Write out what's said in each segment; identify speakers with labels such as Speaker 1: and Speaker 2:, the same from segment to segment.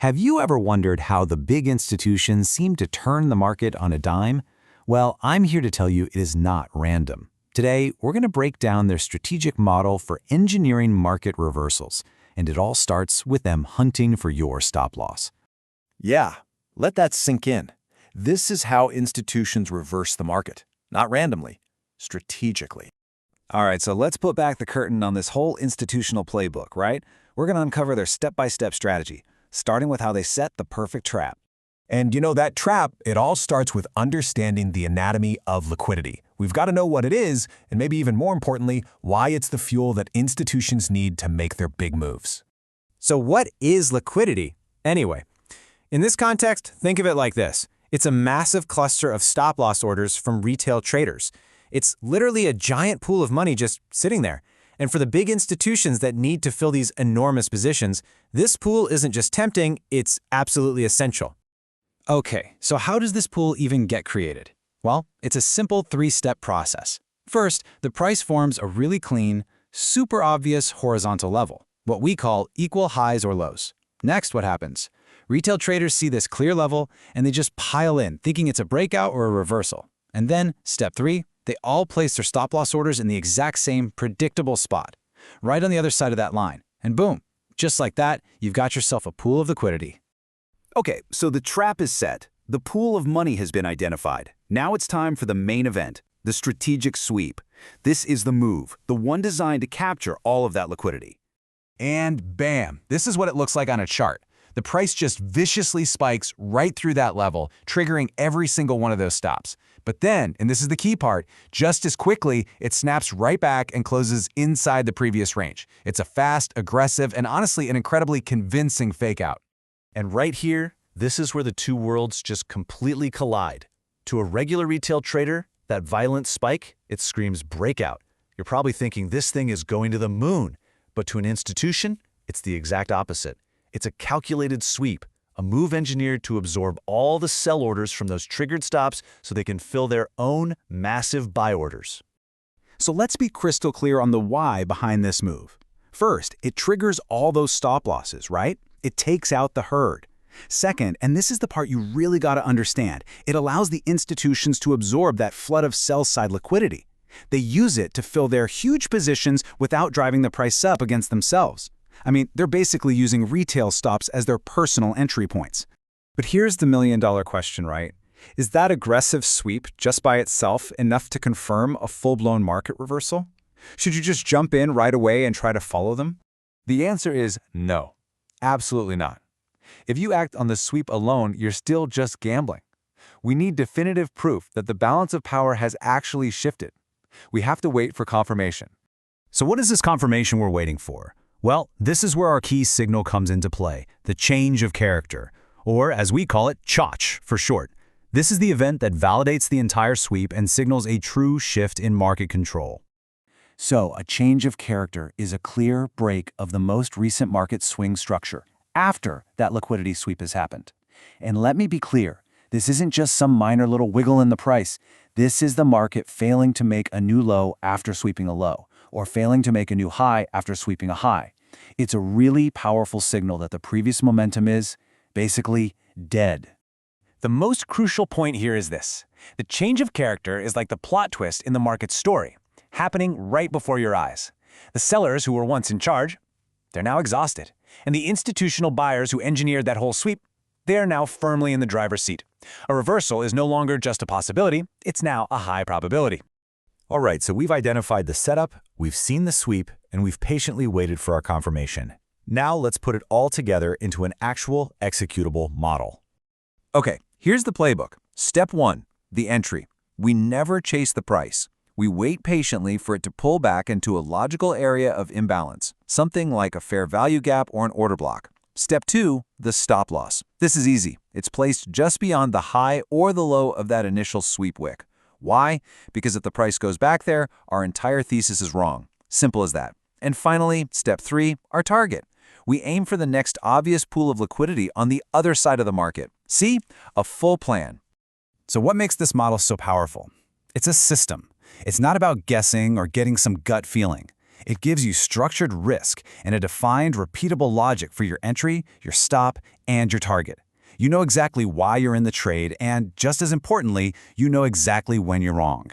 Speaker 1: Have you ever wondered how the big institutions seem to turn the market on a dime? Well, I'm here to tell you it is not random. Today, we're going to break down their strategic model for engineering market reversals, and it all starts with them hunting for your stop loss.
Speaker 2: Yeah, let that sink in. This is how institutions reverse the market, not randomly, strategically.
Speaker 3: All right, so let's put back the curtain on this whole institutional playbook, right? We're going to uncover their step-by-step strategy, starting with how they set the perfect trap.
Speaker 2: And that trap, it all starts with understanding the anatomy of liquidity. We've got to know what it is, and maybe even more importantly, why it's the fuel that institutions need to make their big moves.
Speaker 4: So what is liquidity, anyway? In this context, think of it like this. It's a massive cluster of stop-loss orders from retail traders. It's literally a giant pool of money just sitting there. And for the big institutions that need to fill these enormous positions, this pool isn't just tempting, it's absolutely essential.
Speaker 3: Okay, so how does this pool even get created? Well, it's a simple three-step process. First, the price forms a really clean, super obvious horizontal level, what we call equal highs or lows. Next, what happens? Retail traders see this clear level, and they just pile in, thinking it's a breakout or a reversal. And then, step 3, they all place their stop-loss orders in the exact same predictable spot, right on the other side of that line. And boom, just like that, you've got yourself a pool of liquidity.
Speaker 5: Okay, so the trap is set. The pool of money has been identified. Now it's time for the main event, the strategic sweep. This is the move, the one designed to capture all of that liquidity.
Speaker 6: And bam, this is what it looks like on a chart. The price just viciously spikes right through that level, triggering every single one of those stops. But then, and this is the key part, just as quickly, it snaps right back and closes inside the previous range. It's a fast, aggressive, and honestly an incredibly convincing fake out.
Speaker 2: And right here, this is where the two worlds just completely collide. To a regular retail trader, that violent spike, it screams breakout. You're probably thinking this thing is going to the moon. But to an institution, it's the exact opposite. It's a calculated sweep, a move engineered to absorb all the sell orders from those triggered stops so they can fill their own massive buy orders.
Speaker 3: So let's be crystal clear on the why behind this move. First, it triggers all those stop losses, right? It takes out the herd. Second, and this is the part you really got to understand, it allows the institutions to absorb that flood of sell-side liquidity. They use it to fill their huge positions without driving the price up against themselves. I mean, they're basically using retail stops as their personal entry points.
Speaker 4: But here's the million-dollar question, right? Is that aggressive sweep just by itself enough to confirm a full-blown market reversal? Should you just jump in right away and try to follow them?
Speaker 1: The answer is no, absolutely not. If you act on the sweep alone, you're still just gambling. We need definitive proof that the balance of power has actually shifted. We have to wait for confirmation.
Speaker 3: So what is this confirmation we're waiting for? Well, this is where our key signal comes into play, the change of character, or as we call it, CHoCH for short. This is the event that validates the entire sweep and signals a true shift in market control.
Speaker 1: So, a change of character is a clear break of the most recent market swing structure after that liquidity sweep has happened. And let me be clear, this isn't just some minor little wiggle in the price. This is the market failing to make a new low after sweeping a low, or failing to make a new high after sweeping a high. It's a really powerful signal that the previous momentum is, basically, dead.
Speaker 4: The most crucial point here is this. The change of character is like the plot twist in the market's story, happening right before your eyes. The sellers who were once in charge, they're now exhausted. And the institutional buyers who engineered that whole sweep, they are now firmly in the driver's seat. A reversal is no longer just a possibility, it's now a high probability.
Speaker 2: All right, so we've identified the setup, we've seen the sweep, and we've patiently waited for our confirmation. Now let's put it all together into an actual executable model.
Speaker 6: Okay, here's the playbook. Step 1, the entry. We never chase the price. We wait patiently for it to pull back into a logical area of imbalance, something like a fair value gap or an order block. Step 2, the stop loss. This is easy. It's placed just beyond the high or the low of that initial sweep wick. Why? Because if the price goes back there, our entire thesis is wrong. Simple as that. And finally, step 3, our target. We aim for the next obvious pool of liquidity on the other side of the market. See? A full plan.
Speaker 3: So what makes this model so powerful? It's a system. It's not about guessing or getting some gut feeling.
Speaker 1: It gives you structured risk and a defined, repeatable logic for your entry, your stop, and your target. You know exactly why you're in the trade, and just as importantly, you know exactly when you're wrong.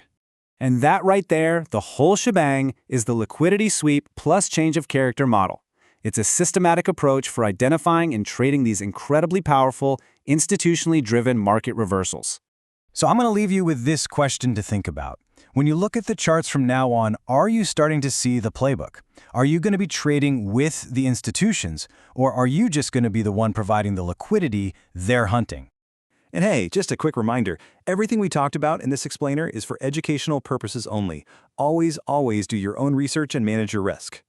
Speaker 4: And that right there, the whole shebang, is the liquidity sweep plus change of character model. It's a systematic approach for identifying and trading these incredibly powerful, institutionally driven market reversals. So I'm going to leave you with this question to think about. When you look at the charts from now on, are you starting to see the playbook? Are you going to be trading with the institutions, or are you just going to be the one providing the liquidity they're hunting?
Speaker 7: And hey, just a quick reminder, everything we talked about in this explainer is for educational purposes only. Always do your own research and manage your risk.